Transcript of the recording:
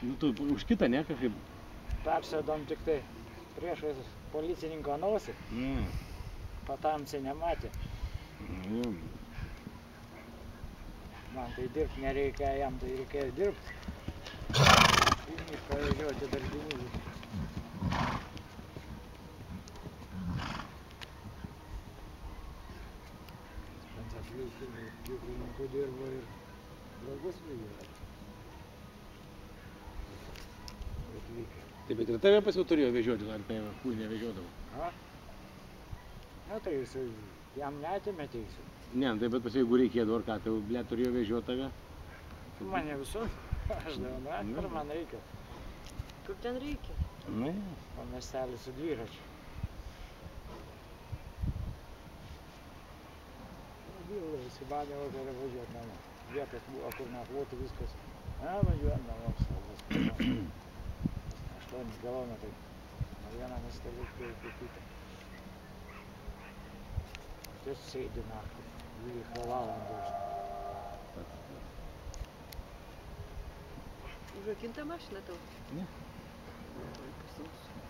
Nu, tu už kitą, ne, kažkaip? Persėdom tik tai priešais policininko nosį. Patamsiai nematė. Man tai dirbti nereikia, jam tai reikėjo dirbti. Į mišką važiuoti darbininkų. Pjūklininkų dirbo ir blogus vyrai. Taip, bet ir tave paskui turėjo vežioti, ar tai kūrį nevežiodavo? A? Na tai jisai jam neatėmė teisų. Ne, taip, bet paskui jeigu reikėdavo, ar ką, tai ble turėjo vežioti tave? Mane visur. Aš dabar, kur man reikia. Kur ten reikia? Ne. O miestelį su dviračiu. Byla, visi manė vakarą važiuoti namo. Vietos buvo, kur nakvoti viskas. Na, važiuojam namo. 8 kilometrai. Nuo vieną miestelį iki kitą. Ties sėdi naktį. 12 valandų. Užrakinta mašina tau? Ne. Oi, pasiimsiu.